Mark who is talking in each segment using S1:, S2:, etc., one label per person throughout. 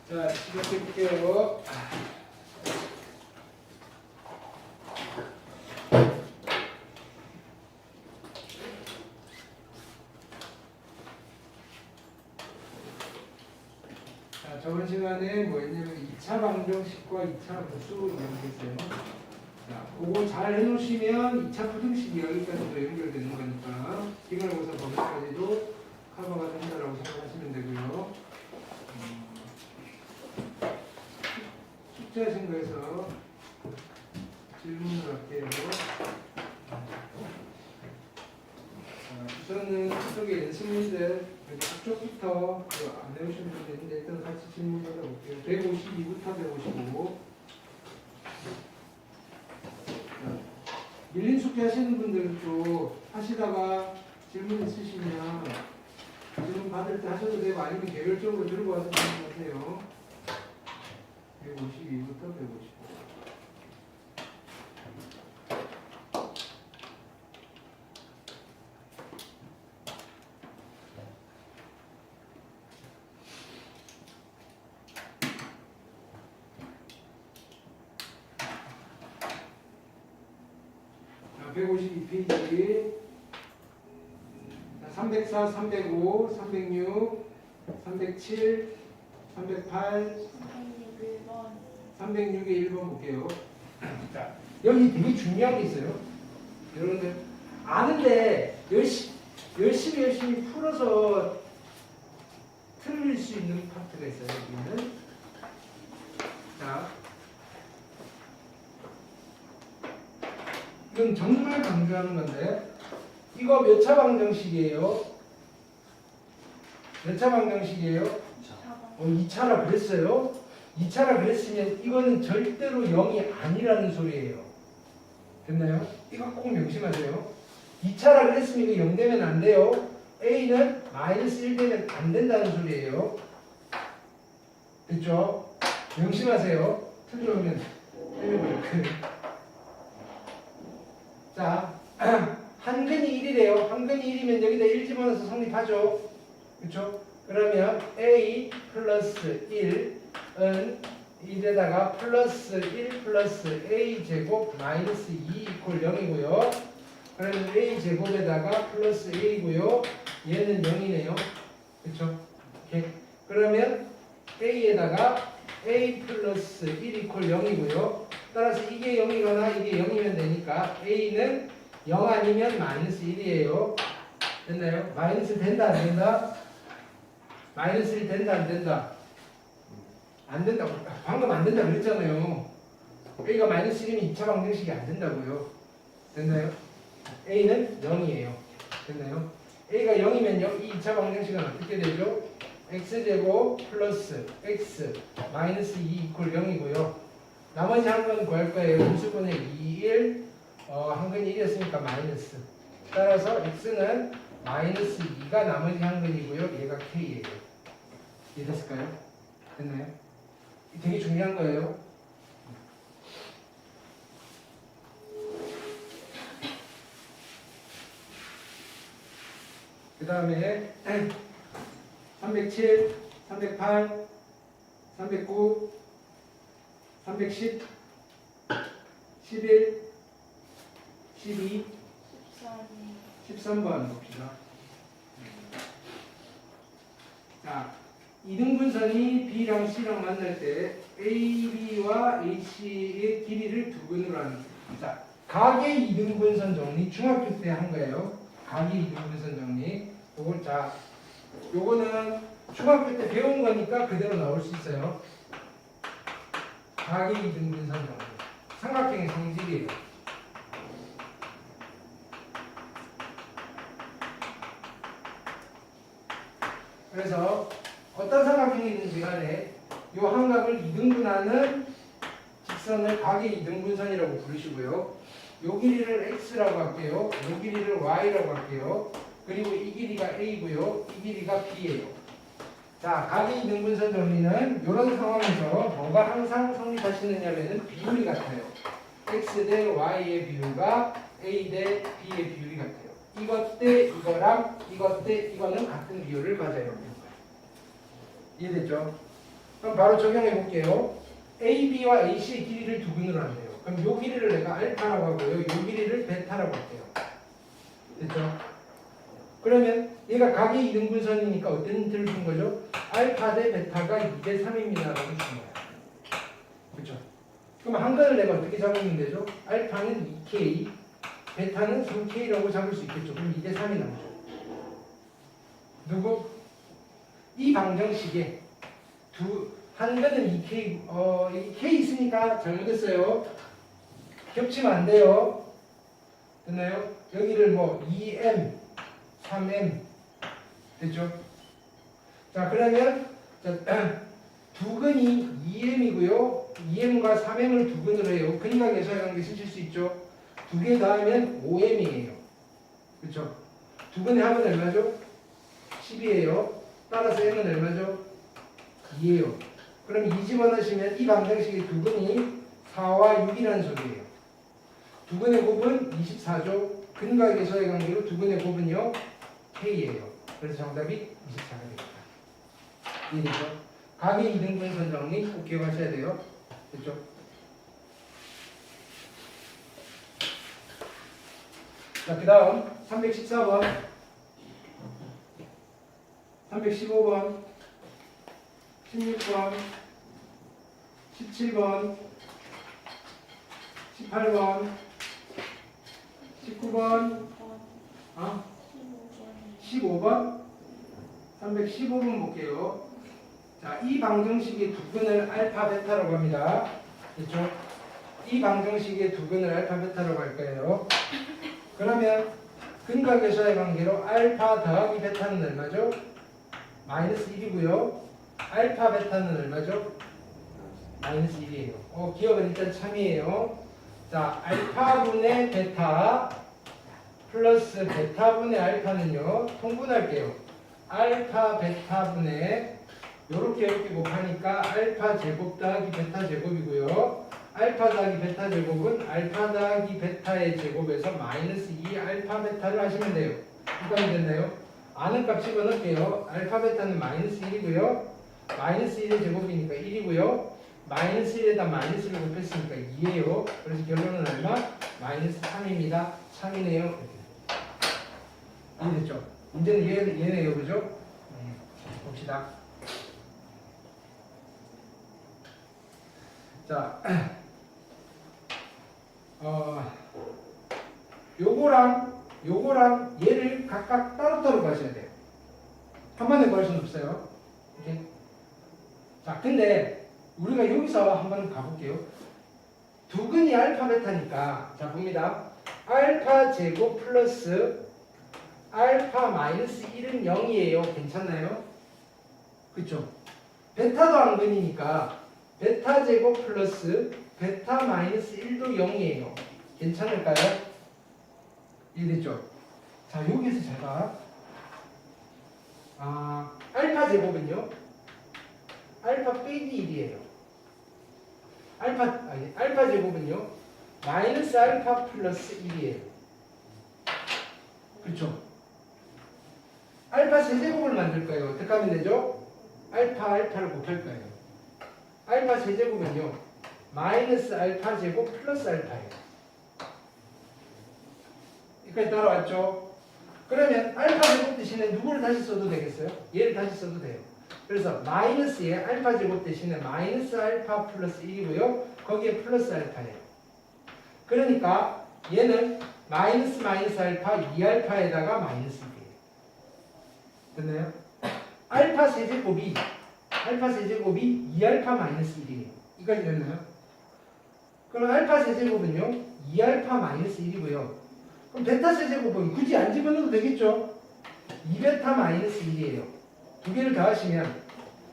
S1: 자, 시작해 볼게요. 자, 저번 시간에 뭐 했냐면 2차 방정식과 2차 부수 연결했어요. 자, 그거 잘 해놓으시면 2차 부등식이 여기까지도 연결되는 거니까 기말고사 범위까지도 커버가 된다라고 생각하시면 되고요. 숙제하신 거에서 질문을 할게요. 우선은 그쪽에 연습문제 앞쪽부터 안 외우시는 분도 있는데 일단 같이 질문 받아볼게요. 152부터 155. 밀린 숙제 하시는 분들도 하시다가 질문 있으시면 질문 받을 때 하셔도 되고 아니면 개별적으로 들고 와서 질문하세요. 152부터 155. 자, 152페이지 304, 305, 306, 307, 308, 306의 1번 볼게요. 자, 여기 되게 중요한 게 있어요. 여러분들 아는데 열심히 풀어서 틀릴 수 있는 파트가 있어요. 여기는. 자, 이건 정말 강조하는 건데 이거 몇 차 방정식이에요? 몇 차 방정식이에요? 2차라 그랬어요. 2차라 그랬으면 이거는 절대로 0이 아니라는 소리예요. 됐나요? 이거 꼭 명심하세요. 2차라 그랬으면 이거 0 되면 안 돼요. A는 마이너스 1 되면 안 된다는 소리예요. 됐죠? 명심하세요. 틀려오면 때려버릴 거예요. 자, 한근이 1이래요. 한근이 1이면 여기다 1 집어넣어서 성립하죠. 그렇죠? 그러면 A 플러스 1은 1에다가 플러스 1 플러스 A 제곱 마이너스 2 이퀄 0이고요. 그러면 A 제곱에다가 플러스 A고요. 얘는 0이네요. 그렇죠? 오케이. 그러면 A에다가 A 플러스 1 이퀄 0이고요. 따라서 이게 0이거나 이게 0이면 되니까 A는 0 아니면 마이너스 1이에요. 됐나요? 마이너스 된다 안 된다? 마이너스 1 된다 안 된다? 안 된다고. 방금 안 된다고 그랬잖아요. A가 마이너스 1이면 2차 방정식이 안 된다고요. 됐나요? A는 0이에요. 됐나요? A가 0이면요. 이 2차 방정식은 어떻게 되죠? x제곱 플러스 x 마이너스 2 이퀄 0이고요. 나머지 한 건 구할 거예요. 인수분의 2, 1 한근이 1이었으니까 마이너스. 따라서 x는 마이너스 2가 나머지 한근이고요. 얘가 k예요. 이해됐을까요? 됐나요? 되게 중요한 거예요. 그 다음에 307, 308, 309, 310, 11, 12, 13번 봅시다. 자, 이등분선이 B랑 C랑 만날 때 AB와 AC의 길이를 두 근으로 하는. 자, 각의 이등분선 정리 중학교 때 한 거예요. 각의 이등분선 정리. 요건 자, 요거는 중학교 때 배운 거니까 그대로 나올 수 있어요. 각의 이등분선 정리. 삼각형의 성질이에요. 그래서 어떤 삼각형이든지 간에 이 한각을 이등분하는 직선을 각의 이등분선이라고 부르시고요. 요 길이를 x라고 할게요. 요 길이를 y라고 할게요. 그리고 이 길이가 a고요. 이 길이가 b예요. 자, 각의 이등분선 정리는 이런 상황에서 뭐가 항상 성립하시느냐면은 비율이 같아요. x 대 y의 비율과 a 대 b의 비율이 같아요. 이것 대 이거랑 이것 대 이거는 같은 비율을 가져요. 이해됐죠? 그럼 바로 적용해 볼게요. AB와 AC의 길이를 두 근으로 한대요. 그럼 요 길이를 내가 알파라고 하고요. 요 길이를 베타라고 할게요. 됐죠? 그러면 얘가 각의 이등분선이니까 어떤 힌트를 준 거죠? 알파 대 베타가 2대 3입니다라고 준 거야. 그렇죠? 그럼 한 근을 내가 어떻게 잡으면 되죠? 알파는 2K, 베타는 3K라고 잡을 수 있겠죠. 그럼 2대 3이 나오죠. 누구? 이 방정식에 한 근은 2K, 이 K 있으니까 잘못했어요. 겹치면 안 돼요. 됐나요? 여기를 뭐 2M, 3M 됐죠? 자, 그러면 두 근이 2M이고요. 2M과 3M을 두 근으로 해요. 근각에서의 관계 쓰실 수 있죠? 두 개 더하면 5M이에요. 그렇죠? 두 근의 합은 얼마죠? 10이에요. 따라서 M은 얼마죠? 2예요. 그럼 2 집어넣으시면 이 방정식의 두 근이 4와 6이라는 소리예요. 두 근의 곱은 24죠. 근각에서의 관계로 두 근의 곱은요 K예요. 그래서 정답이 24가 됩니다. 이해되죠? 각의 이등분선 정리 꼭 기억하셔야 돼요. 됐죠? 자, 그 다음 314번 315번 16번 17번 18번 19번 15번 315번 볼게요. 자, 이 방정식의 두 근을 알파 베타라고 합니다. 그렇죠? 이 방정식의 두 근을 알파 베타라고 할 거예요. 그러면 근각에서의 관계로 알파 더하기 베타는 얼마죠? 마이너스 1이고요. 알파 베타는 얼마죠? 마이너스 1이에요. 기억은 일단 참이에요. 자, 알파분의 베타 플러스 베타분의 알파는요. 통분할게요. 알파 베타분의 이렇게 곱하니까 알파 제곱 더하기 베타 제곱이고요. 알파 더하기 베타 제곱은 알파 더하기 베타의 제곱에서 마이너스 2 알파 베타를 하시면 돼요. 이까지 됐나요? 아는 값 집어넣을게요. 알파 베타는 마이너스 1이고요. 마이너스 1의 제곱이니까 1이고요. 마이너스 1에다 마이너스 1을 곱했으니까 2예요. 그래서 결론은 얼마? 마이너스 3입니다. 3이네요. 이해됐죠? 문제는 얘네요. 그죠? 봅시다. 자, 요거랑 얘를 각각 따로따로 가셔야 돼요. 한 번에 구할 수는 없어요. 오케이? 자, 근데 우리가 여기서 한번 가볼게요. 두 근이 알파 베타니까 자 봅니다. 알파 제곱 플러스 알파 마이너스 1은 0이에요. 괜찮나요? 그쵸? 베타도 한 근이니까 베타 제곱 플러스 베타 마이너스 1도 0이에요. 괜찮을까요? 이해됐죠? 자, 여기서 제가 알파 제곱은요 알파 빼기 1이에요. 알파 제곱은요 마이너스 알파 플러스 1이에요. 그렇죠? 알파 세제곱을 만들 거예요. 어떻게 하면 되죠? 알파를 곱할 거예요. 알파 세제곱은요 마이너스 알파 제곱 플러스 알파예요. 여기까지 따라왔죠? 그러면 알파 제곱 대신에 누구를 다시 써도 되겠어요? 얘를 다시 써도 돼요. 그래서 마이너스에 알파 제곱 대신에 마이너스 알파 플러스 1이고요. 거기에 플러스 알파예요. 그러니까 얘는 마이너스 알파 2알파에다가 마이너스 1이에요. 됐나요? 알파 세제곱이 2알파 마이너스 1이에요. 이까지 됐나요? 그럼 알파 세제곱은요 2알파 마이너스 1이고요. 그럼 베타 세제곱은 굳이 안 집어넣어도 되겠죠? 2베타 마이너스 1이에요. 두 개를 더하시면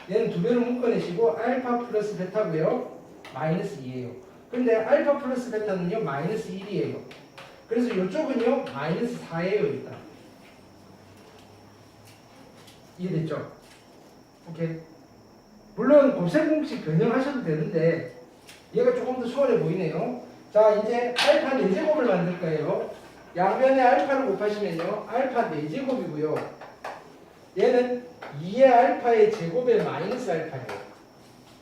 S1: 얘는 두 배로 묶어내시고 알파 플러스 베타고요. 마이너스 2예요. 근데 알파 플러스 베타는요 마이너스 1이에요. 그래서 이쪽은요 마이너스 4예요. 일단 이해됐죠? 오케이. 물론 곱셈 공식 변형하셔도 되는데 얘가 조금 더 수월해 보이네요. 자, 이제 알파 4제곱을 만들 거예요. 양변에 알파를 곱하시면요 알파 4제곱이고요. 얘는 2의 알파의 제곱에 마이너스 알파예요.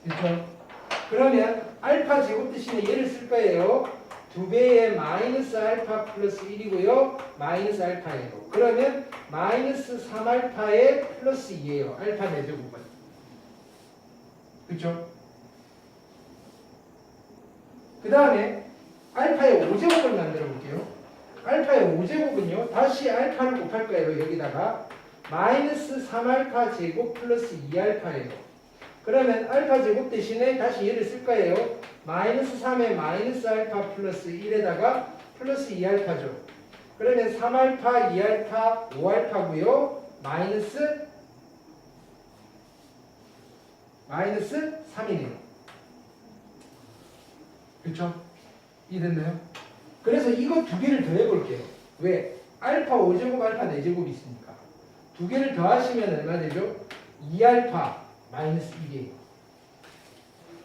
S1: 그렇죠? 그러면 알파 제곱 대신에 얘를 쓸 거예요. 2배의 마이너스 알파 플러스 1이고요. 마이너스 알파예요. 그러면 마이너스 3알파의 플러스 2예요. 알파 4제곱은. 그렇죠? 그 다음에 알파의 5제곱을 만들어 볼게요. 알파의 5제곱은요. 다시 알파를 곱할 거예요. 여기다가 마이너스 3알파 제곱 플러스 2알파예요. 그러면 알파 제곱 대신에 다시 얘를 쓸 거예요. 마이너스 3에 마이너스 알파 플러스 1에다가 플러스 2알파죠. 그러면 3알파, 2알파, 5알파고요. 마이너스 3이네요. 그렇죠? 이해됐나요? 그래서 이거 두 개를 더해 볼게요. 왜? 알파 5제곱, 알파 4제곱이 있으니까. 두 개를 더하시면 얼마 되죠? 2알파 마이너스 1이에요.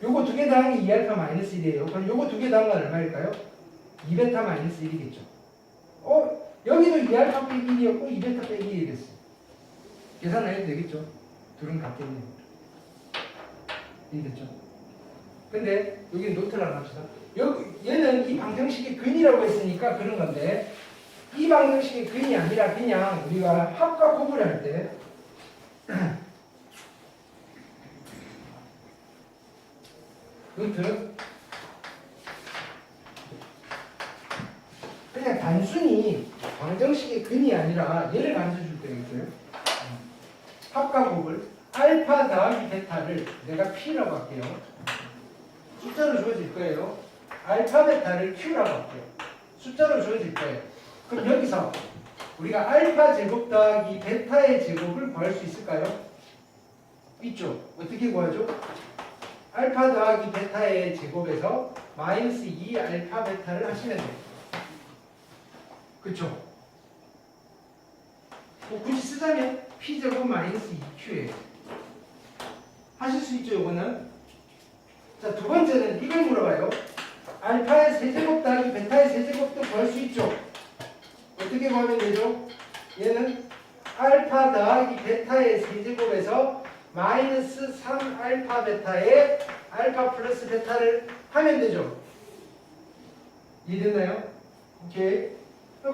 S1: 요거 두 개 더한 게 2알파 마이너스 1이에요. 그럼 요거 두 개 더한 건 얼마일까요? 2베타 마이너스 1이겠죠. 여기도 2알파 빼기 1이었고 2베타 빼기 1이 됐어요. 계산 안 해도 되겠죠? 둘은 같겠네요. 이해됐죠? 근데 여기는 노트를 안 합시다. 얘는 이 방정식의 근이라고 했으니까 그런 건데 이 방정식의 근이 아니라 그냥 우리가 합과 곱을 할 때 노트 그냥 단순히 방정식의 근이 아니라 얘를 가르쳐줄 때겠어요. 합과 곱을 알파 더하기 베타를 내가 P라고 할게요. 숫자로 주어질 거예요. 알파 베타를 Q라고 할게요. 숫자로 주어질 거예요. 그럼 여기서 우리가 알파 제곱 더하기 베타의 제곱을 구할 수 있을까요? 있죠. 어떻게 구하죠? 알파 더하기 베타의 제곱에서 마이너스 2 알파 베타를 하시면 돼요. 그쵸? 굳이 쓰자면 P제곱 마이너스 2Q예요. 하실 수 있죠, 이거는? 자, 두 번째는 이걸 물어봐요. 알파의 세제곱 더하기 베타의 세제곱도 구할 수 있죠. 어떻게 구하면 되죠? 얘는 알파 더하기 베타의 세제곱에서 마이너스 3 알파 베타의 알파 플러스 베타를 하면 되죠. 이해됐나요? 오케이.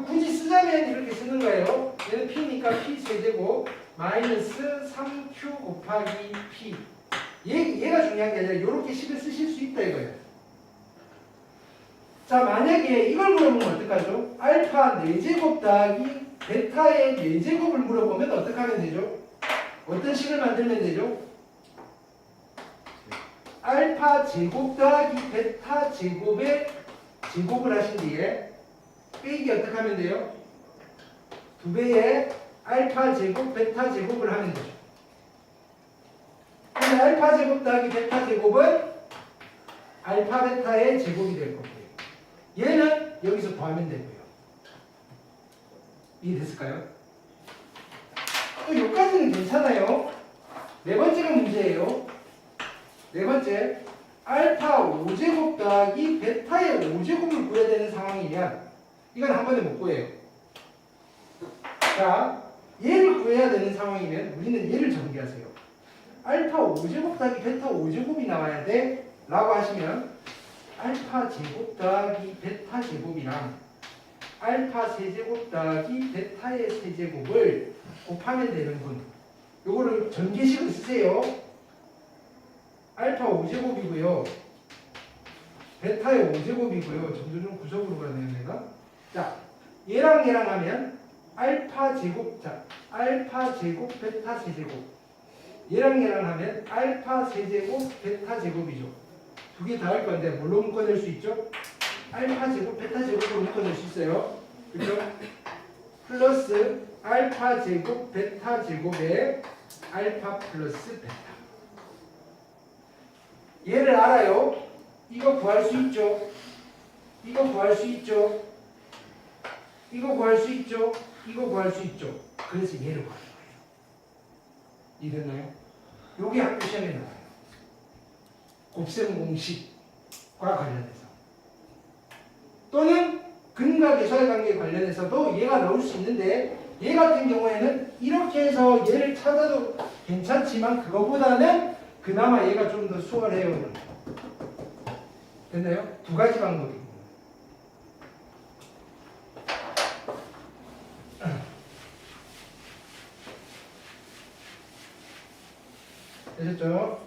S1: 굳이 쓰자면 이렇게 쓰는 거예요. 얘는 P니까 P 세제곱 마이너스 3Q 곱하기 P. 얘가 중요한 게 아니라 이렇게 식을 쓰실 수 있다 이거예요. 자, 만약에 이걸 물어보면 어떡하죠? 알파 4제곱 더하기 베타의 4제곱을 물어보면 어떻게 하면 되죠? 어떤 식을 만들면 되죠? 알파 제곱 더하기 베타 제곱의 제곱을 하신 뒤에 빼기 어떻게 하면 돼요? 2배의 알파 제곱 베타 제곱을 하면 되죠. 그럼 알파 제곱 더하기 베타 제곱은 알파 베타의 제곱이 될 거고요. 얘는 여기서 더하면 되고요. 이해됐을까요? 또 여기까지는 괜찮아요. 네 번째가 문제예요. 네 번째, 알파 5제곱 더하기 베타의 5제곱을 구해야 되는 상황이면 이건 한 번에 못 구해요. 자, 얘를 구해야 되는 상황이면 우리는 얘를 전개하세요. 알파 5제곱 더하기 베타 5제곱이 나와야 돼 라고 하시면 알파 제곱 더하기 베타 제곱이랑 알파 세제곱 더하기 베타의 세제곱을 곱하면 되는군. 요거를 전개식으로 쓰세요. 알파 5제곱이고요. 베타의 5제곱이고요. 점점 구석으로 가네요, 내가. 자, 얘랑 얘랑 하면 알파 제곱, 자, 알파 제곱 베타 세제곱. 얘랑 얘랑 하면 알파 세제곱 베타 제곱이죠. 두 개 다 할 건데 뭘로 묶어낼 수 있죠? 알파 제곱 베타 제곱으로 묶어낼 수 있어요. 그렇죠? 플러스 알파 제곱 베타 제곱에 알파 플러스 베타. 얘를 알아요. 이거 구할 수 있죠. 이거 구할 수 있죠. 이거 구할 수 있죠. 이거 구할 수 있죠. 그래서 얘를 구하는 거예요. 이해됐나요? 요게 학교 시험에 나와요. 곱셈 공식과 관련해서. 또는 근과 계수의 관계에 관련해서도 얘가 나올 수 있는데 얘 같은 경우에는 이렇게 해서 얘를 찾아도 괜찮지만 그거보다는 그나마 얘가 좀 더 수월해요. 됐나요? 두 가지 방법이. 되셨죠?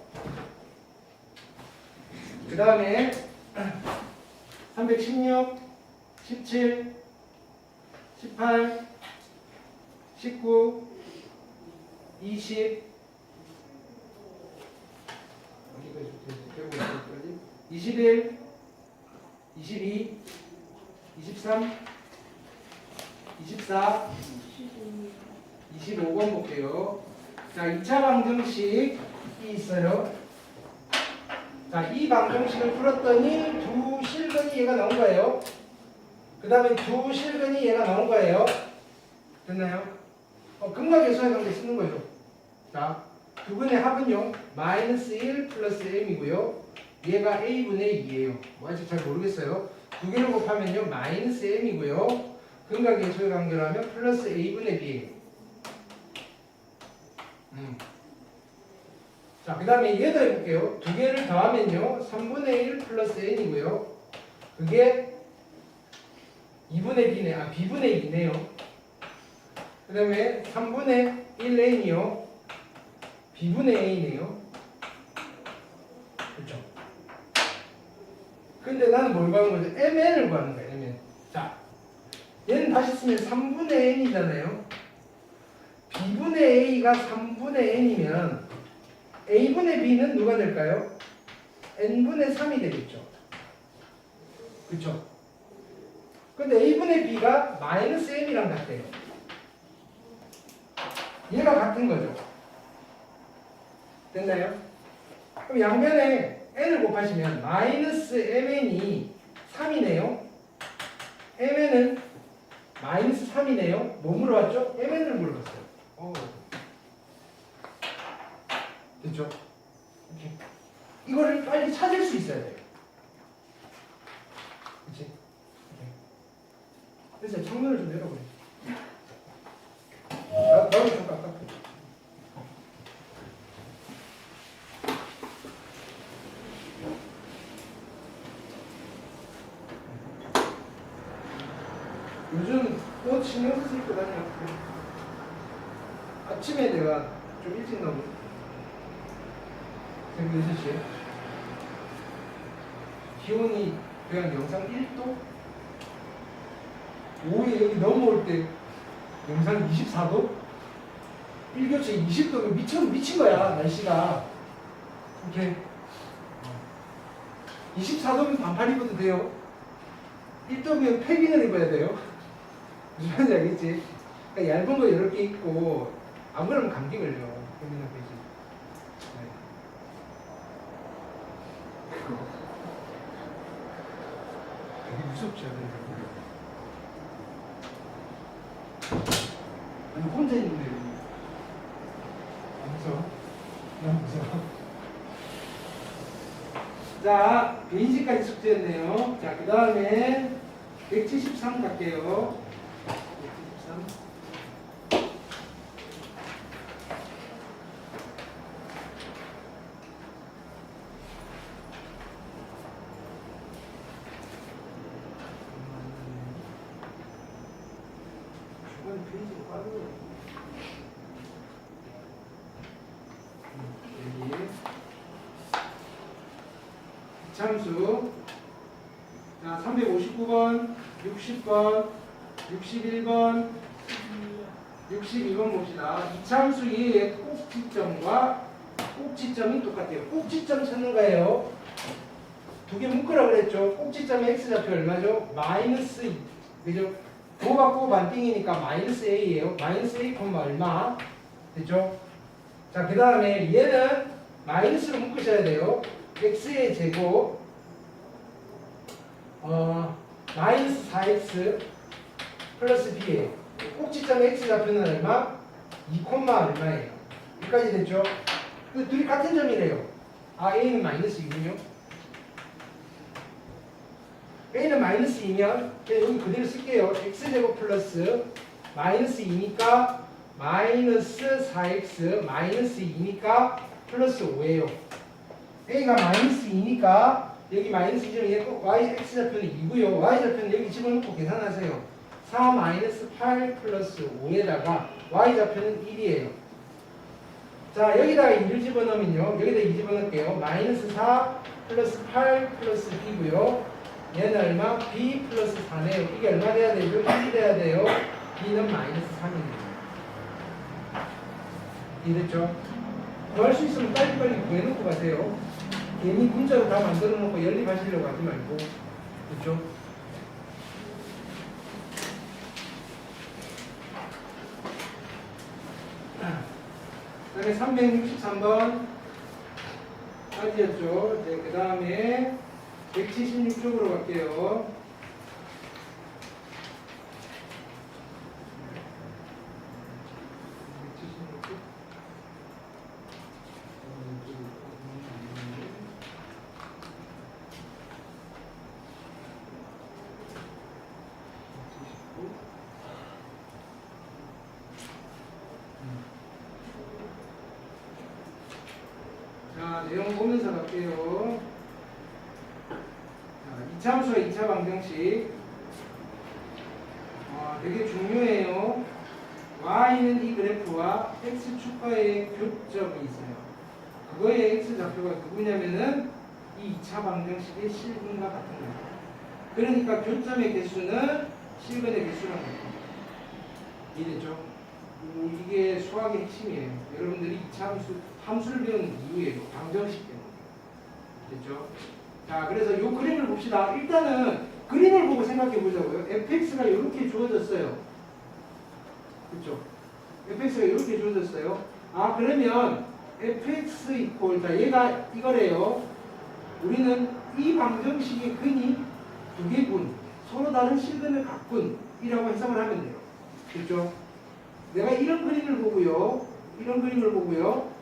S1: 그 다음에 316, 17, 18, 19, 20, 21, 22, 23, 24, 25번 볼게요. 자, 2차 방정식이 있어요. 자, 이 방정식을 풀었더니 두 실근이 얘가 나온 거예요. 그 다음에 두 실근이 얘가 나온 거예요. 됐나요? 근각계수의 관계 쓰는 거죠. 자, 두 분의 합은요, 마이너스 1 플러스 m이고요. 얘가 a분의 2예요. 뭐 아직 잘 모르겠어요. 두 개를 곱하면요, 마이너스 m이고요. 근각계수의 관계로 하면 플러스 a분의 b예요. 자, 그 다음에 얘도 해볼게요. 두 개를 더하면요, 3분의 1 플러스 n이고요. 그게 2분의 b네, b분의 2네요. 그 다음에 3분의 1n이요. b분의 a네요. 그렇죠? 근데 나는 뭘 구하는 거죠? mn을 구하는 거예요, mn. 자, 얘는 다시 쓰면 3분의 n이잖아요. b분의 a가 3분의 n이면 a분의 b는 누가 될까요? n분의 3이 되겠죠. 그렇죠? 근데 a분의 b가 마이너스 m이랑 같대요. 얘가 같은 거죠. 됐나요? 그럼 양변에 n을 곱하시면 마이너스 mn이 3이네요. mn은 마이너스 3이네요. 뭐 물어봤죠? mn을 물어봤어요. 됐죠? 이렇게. 이거를 빨리 찾을 수 있어야 돼요. 그치? 그래서 창문을 좀 열어보래. 나도 좀 깎아. 요즘 옷 신경 써서 입고 다녀. 아침에 내가 좀 일찍 나오고 새벽 6시에 기온이 그냥 영상 1도? 오후에 여기 넘어올 때 영상 24도? 1교체 20도 미친 거야 날씨가. 이렇게 24도면 반팔 입어도 돼요. 1도면 패딩을 입어야 돼요. 무슨 말인지 알겠지? 그러니까 얇은 거 여러 개 입고 안 그러면 감기 걸려. 그러면 되지. 되게 무섭지 않아요? 아니 혼자 있는데 안 무서워? 난 무서워. 자, 베이직까지 숙제했네요. 자, 그 다음에 173 갈게요. 173. 주변 페이지가 빠르네. 여기 참수. 자, 359번, 60번, 61번, 62번 봅시다. 이참수 얘의 꼭지점과 꼭지점이 똑같아요. 꼭지점 찾는 거예요. 두 개 묶으라고 그랬죠. 꼭지점의 x좌표 얼마죠? 마이너스 2. 그죠? 도 받고 반띵이니까 마이너스 a예요. 마이너스 a, 얼마? 됐죠? 자, 그 다음에 얘는 마이너스로 묶으셔야 돼요. x의 제곱 마이너스 4x 플러스 b예요. 꼭지점 x좌표는 얼마? 2, 얼마예요? 여기까지 됐죠? 근데 둘이 같은 점이래요. a는 마이너스 2군요. a는 마이너스 2면 여기 그대로 쓸게요. x제곱 플러스 마이너스 2니까 마이너스 4x 마이너스 2니까 플러스 5예요. a가 마이너스 2니까 여기 마이너스 2점 y x좌표는 2고요. y좌표는 여기 집어넣고 계산하세요. 4 마이너스 8 플러스 5에다가 y좌표는 1이에요. 자, 여기다가 2를 집어넣으면요. 여기다 2 집어넣을게요. 마이너스 4 플러스 8 플러스 b고요. 얘는 얼마? b 플러스 4네요. 이게 얼마 돼야 되죠? 1이 돼야 돼요. b는 마이너스 3이네요. 이해됐죠? 구할 수 있으면 빨리빨리 구해놓고 가세요. 괜히 문자로 다 만들어 놓고 연립하시려고 하지 말고. 그렇죠? 그 다음에 363번 까지였죠. 네, 그 다음에 176쪽으로 갈게요. 자, 내용 보면서 갈게요. 자, 2차 함수와 2차 방정식. 되게 중요해요. y는 이 그래프와 x축과의 교점이 있어요. 그거의 x좌표가 누구냐면은 이 2차 방정식의 실근과 같은 거예요. 그러니까 교점의 개수는 실근의 개수랑 같아요. 이해됐죠? 이게 수학의 핵심이에요. 여러분들이 2차 함수를 배우는 이유예요. 방정식 때문에. 됐죠? 자, 그래서 이 그림을 봅시다. 일단은 그림을 보고 생각해 보자고요. fx가 이렇게 주어졌어요. 그렇죠? fx가 이렇게 주어졌어요. 그러면 fx 이퀄, 자, 얘가 이거래요. 우리는 이 방정식의 근이 두 개군, 서로 다른 실근을 갖군 이라고 해석을 하면 돼요. 그렇죠? 내가 이런 그림을 보고요. 이런 그림을 보고요.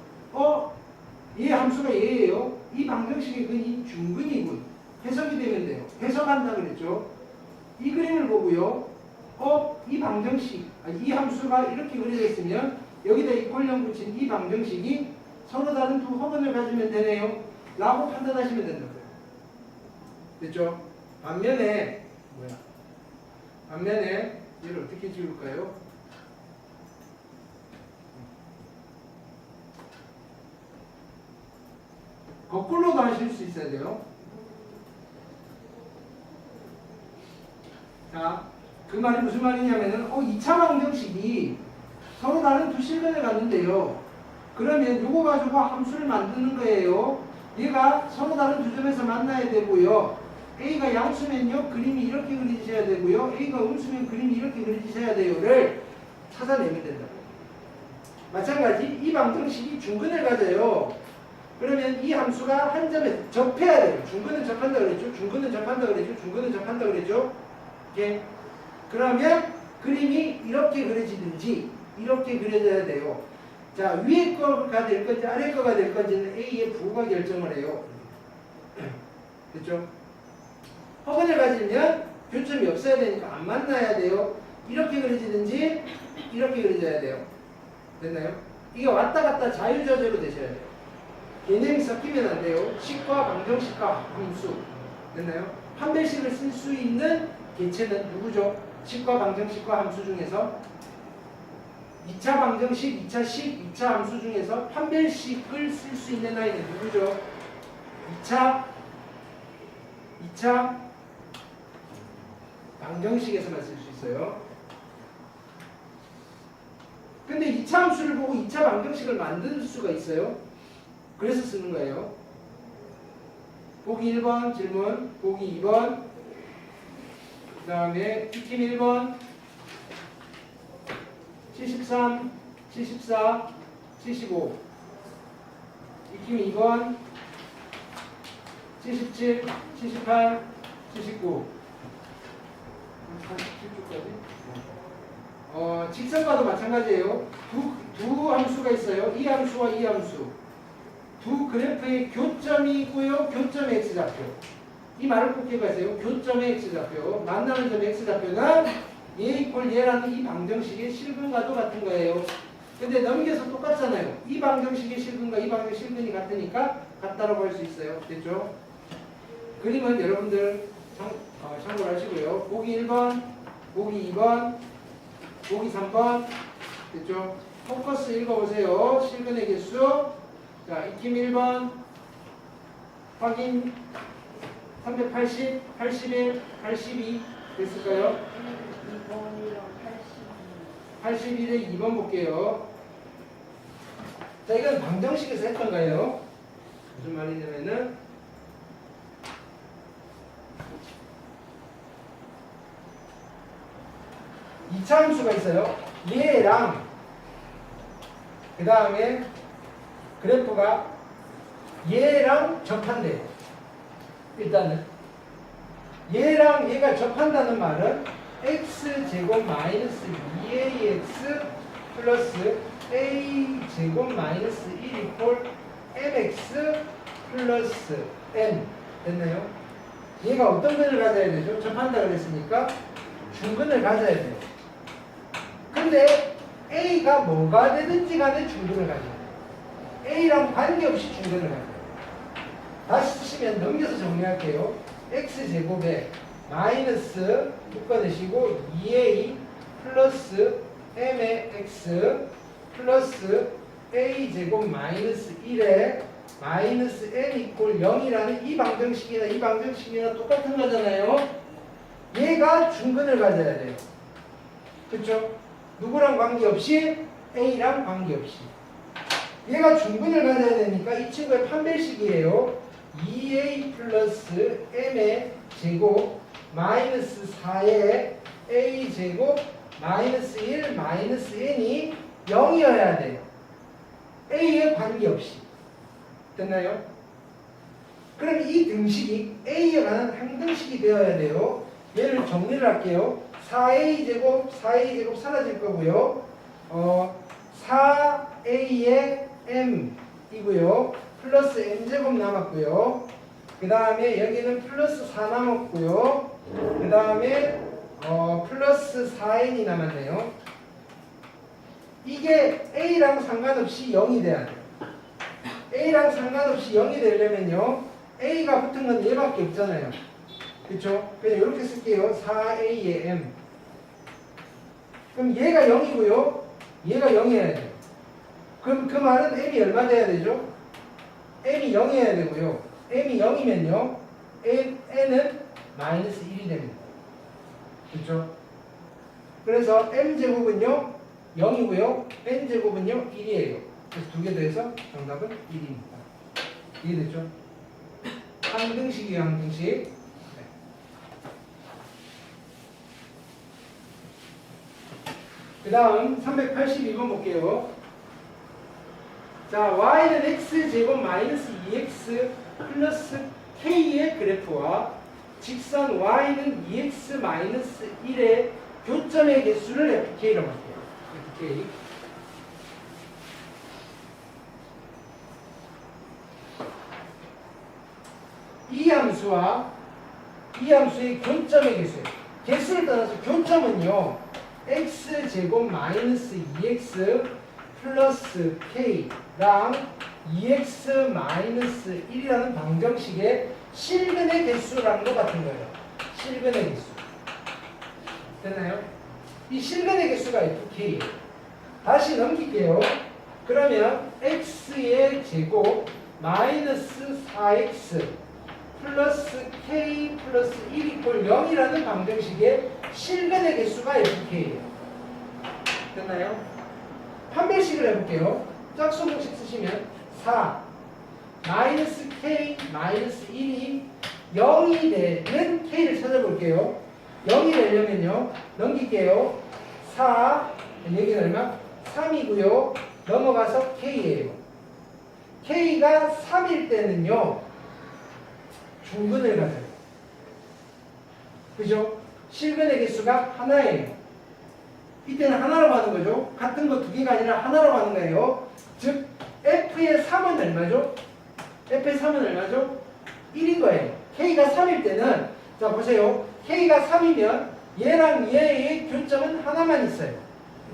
S1: 얘 함수가 얘예요. 이 방정식의 근이 중근이군. 해석이 되면 돼요. 해석한다 그랬죠. 이 그림을 보고요. 이 방정식, 이 함수가 이렇게 그려져 있으면 여기다 이퀄령 붙인 이 방정식이 서로 다른 두 허근을 가지면 되네요. 라고 판단하시면 된다고요. 됐죠? 반면에 얘를 어떻게 지울까요? 거꾸로도 하실 수 있어야 돼요. 자, 그 말이 무슨 말이냐면은 2차 방정식이 서로 다른 두 실근을 갖는데요. 그러면 요거 가지고 함수를 만드는 거예요. 얘가 서로 다른 두 점에서 만나야 되고요. A가 양수면요 그림이 이렇게 그려지셔야 되고요. A가 음수면 그림이 이렇게 그려지셔야 돼요를 찾아내면 된다. 마찬가지 이 방정식이 중근을 가져요. 그러면 이 함수가 한 점에 접해야 돼요. 중근은 접한다 그랬죠. 중근은 접한다 그랬죠. 중근은 접한다 그랬죠. 예. 그러면 그림이 이렇게 그려지든지 이렇게 그려져야 돼요. 자, 위에 거가 될 건지 아래 거가 될 건지는 A의 부호가 결정을 해요. 됐죠? 허근을 가지면 교점이 없어야 되니까 안 만나야 돼요. 이렇게 그려지든지 이렇게 그려져야 돼요. 됐나요? 이게 왔다 갔다 자유자재로 되셔야 돼요. 개념이 섞이면 안 돼요. 식과 방정식과 함수. 됐나요? 판별식을 쓸 수 있는 개체는 누구죠? 식과 방정식과 함수 중에서 2차 방정식, 2차 식, 2차 함수 중에서 판별식을 쓸 수 있는 아이는 누구죠? 2차 방정식에서만 쓸 수 있어요. 근데 2차 함수를 보고 2차 방정식을 만들 수가 있어요. 그래서 쓰는 거예요. 보기 1번 질문, 보기 2번, 그 다음에 익힘 1번, 73, 74, 75, 익힘 2번, 77, 78, 79, 87쪽까지. 직선과도 마찬가지예요. 두 함수가 있어요. 이 함수와 이 함수. 두 그래프의 교점이 있고요. 교점의 x좌표. 이 말을 꼭 기억하세요. 교점의 x좌표. 만나는 점의 x좌표는 얘 이퀄 얘라는 이 방정식의 실근과도 같은 거예요. 근데 넘겨서 똑같잖아요. 이 방정식의 실근과 이 방정식 실근이 같으니까 같다라고 할 수 있어요. 됐죠? 그림은 여러분들 참고를 하시고요. 보기 1번, 보기 2번, 보기 3번. 됐죠? 포커스 읽어보세요. 실근의 개수. 자, 익힘 1번. 확인 380, 81, 82 됐을까요? 81에 2번 볼게요. 자, 이건 방정식에서 했던 거예요. 무슨 말이냐면은 이차 함수가 있어요. 얘랑 그 다음에 그래프가 얘랑 접한대요. 일단은 얘랑 얘가 접한다는 말은 x제곱 마이너스 2ax 플러스 a제곱 마이너스 1 이퀄 mx 플러스 n 됐나요? 얘가 어떤 근을 가져야 되죠? 접한다 그랬으니까 중근을 가져야 돼요. 근데 a가 뭐가 되든지 간에 중근을 가져야 돼요. a랑 관계없이 중근을 가져야 돼요. 다시 쓰시면 넘겨서 정리할게요. x제곱에 마이너스 묶어내시고 2a 플러스 m의 x 플러스 a제곱 마이너스 1에 마이너스 n 이퀄 0이라는 이 방정식이나 똑같은 거잖아요. 얘가 중근을 가져야 돼요. 그쵸? 누구랑 관계없이? a랑 관계없이. 얘가 중근을 가져야 되니까 이 친구의 판별식이에요. 2a 플러스 m의 제곱 마이너스 4의 a 제곱 마이너스 1 마이너스 n이 0이어야 돼요. a에 관계없이. 됐나요? 그럼 이 등식이 a에 관한 항등식이 되어야 돼요. 얘를 정리를 할게요. 4a 제곱 사라질 거고요. 4a의 m이고요. 플러스 m제곱 남았고요. 그 다음에 여기는 플러스 4 남았고요. 그 다음에 플러스 4n이 남았네요. 이게 a랑 상관없이 0이 돼야 돼요. a랑 상관없이 0이 되려면요. a가 붙은 건 얘밖에 없잖아요. 그쵸? 그냥 이렇게 쓸게요. 4a의 m. 그럼 얘가 0이고요. 얘가 0이어야 돼요. 그럼 그 말은 m이 얼마 돼야 되죠? m이 0이어야 되고요. m이 0이면요. n은 마이너스 1이 됩니다. 그렇죠? 그래서 m제곱은요. 0이고요. n제곱은요. 1이에요. 그래서 두 개 더해서 정답은 1입니다. 이해됐죠? 항등식이에요. 항등식. 그 다음 382번 볼게요. 자, y는 x제곱 마이너스 2x 플러스 k의 그래프와 직선 y는 2x 마이너스 1의 교점의 개수를 fk라고 할게요. fk. 이 함수와 이 함수의 교점의 개수예요. 개수를 떠나서 교점은요. x제곱 마이너스 2x 플러스 k랑 2x 마이너스 1이라는 방정식의 실근의 개수랑 똑같은 거예요. 실근의 개수. 됐나요? 이 실근의 개수가 fk예요. 다시 넘길게요. 그러면 x의 제곱 마이너스 4x 플러스 k 플러스 1 이퀄 0이라는 방정식의 실근의 개수가 fk예요. 됐나요? 판별식을 해볼게요. 짝수 공식 쓰시면 4 마이너스 k 마이너스 1이 0이 되는 k를 찾아볼게요. 0이 되려면요. 넘길게요. 4 여기는 얼마? 3이고요. 넘어가서 k예요. k가 3일 때는요. 중근을 가져요. 그죠? 실근의 개수가 하나예요. 이때는 하나로 가는 거죠. 같은 거 두 개가 아니라 하나로 가는 거예요. 즉 f의 3은 얼마죠? f의 3은 얼마죠? 1인 거예요. k가 3일 때는 자 보세요. k가 3이면 얘랑 얘의 교점은 하나만 있어요.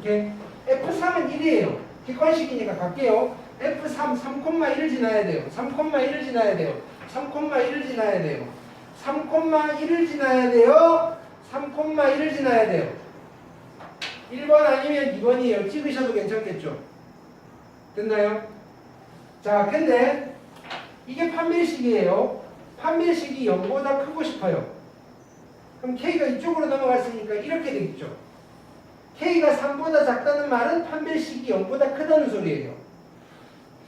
S1: 이렇게 f3은 1이에요. 객관식이니까 갈게요. F3, 3,1을 지나야 돼요. 3,1을 지나야 돼요. 3,1을 지나야 돼요. 3,1을 지나야 돼요. 3,1을 지나야 돼요. 1번 아니면 2번이에요. 찍으셔도 괜찮겠죠? 됐나요? 자, 근데 이게 판별식이에요. 판별식이 0보다 크고 싶어요. 그럼 K가 이쪽으로 넘어갔으니까 이렇게 되겠죠. K가 3보다 작다는 말은 판별식이 0보다 크다는 소리예요.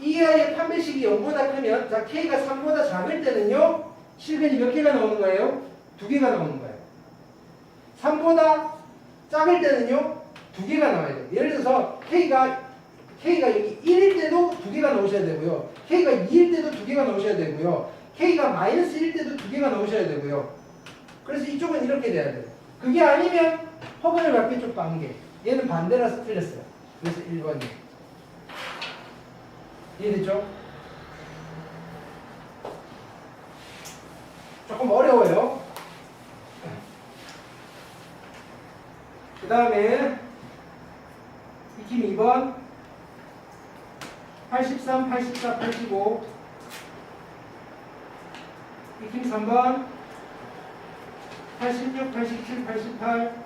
S1: 이 아이의 판별식이 0보다 크면, 자, K가 3보다 작을 때는요, 실근이 몇 개가 나오는 거예요? 2개가 나오는 거예요. 3보다 작을 때는요, 2개가 나와야 돼요. 예를 들어서 K가 여기 1일 때도 2개가 나오셔야 되고요. K가 2일 때도 2개가 나오셔야 되고요. K가 마이너스 1일 때도 2개가 나오셔야 되고요. 그래서 이쪽은 이렇게 돼야 돼요. 그게 아니면 허근을 밖에 쪽 반개. 얘는 반대라서 틀렸어요. 그래서 1번이에요. 이해됐죠? 조금 어려워요. 그 다음에 익힘 2번 83, 84, 85 익힘 3번 86, 87, 88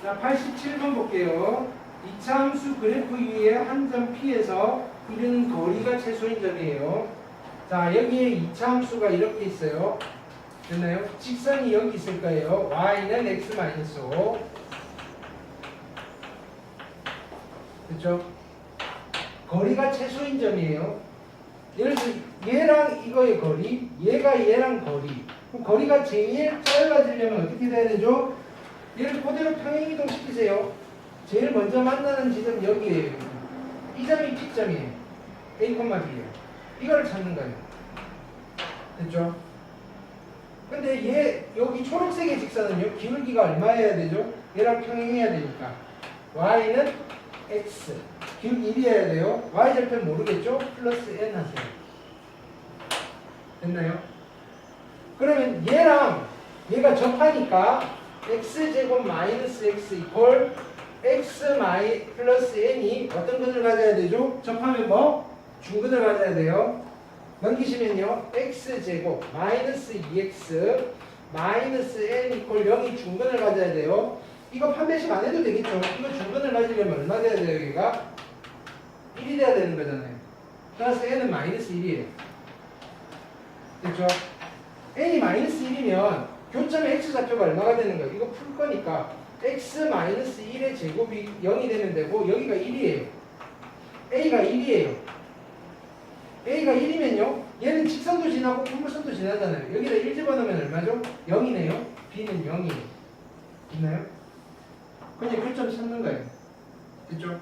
S1: 자, 87번 볼게요. 이차함수 그래프 위에 한 점 P에서 이르는 거리가 최소인 점이에요. 자, 여기에 이차함수가 이렇게 있어요. 됐나요? 직선이 여기 있을 거예요. y는 x-5 그렇죠? 거리가 최소인 점이에요. 예를 들어 얘랑 이거의 거리, 얘가 얘랑 거리. 그럼 거리가 제일 짧아지려면 어떻게 돼야 되죠? 얘를 그대로 평행이동 시키세요. 제일 먼저 만나는 지점 여기에요. 이 점이 P점이에요. A, B예요. 이걸 찾는 거예요. 됐죠? 근데 얘 여기 초록색의 직선은요. 기울기가 얼마여야 되죠? 얘랑 평행해야 되니까 y는 x 기울기 1이어야 돼요. y절편 모르겠죠? 플러스 n 하세요. 됐나요? 그러면 얘랑 얘가 접하니까 x제곱 마이너스 x 이퀄 x 마이 플러스 n이 어떤 근을 가져야 되죠? 접하면 뭐? 중근을 가져야 돼요. 넘기시면요. x제곱 마이너스 2x 마이너스 n 이퀄 0이 중근을 가져야 돼요. 이거 판별식 안 해도 되겠죠. 이거 중근을 가지려면 얼마 돼야 돼요? 여기가 1이 돼야 되는 거잖아요. 따라서 n은 마이너스 1이에요. 됐죠? n이 마이너스 1이면 교점의 x좌표가 얼마가 되는 거예요? 이거 풀 거니까 x 마이너스 1의 제곱이 0이 되면 되고 여기가 1이에요. a가 1이에요. A가 1이면요. 얘는 직선도 지나고 분물선도 지나잖아요. 여기다 1 집어넣으면 얼마죠? 0이네요. B는 0이에요. 있나요? 그냥 교점 찾는 거예요. 됐죠?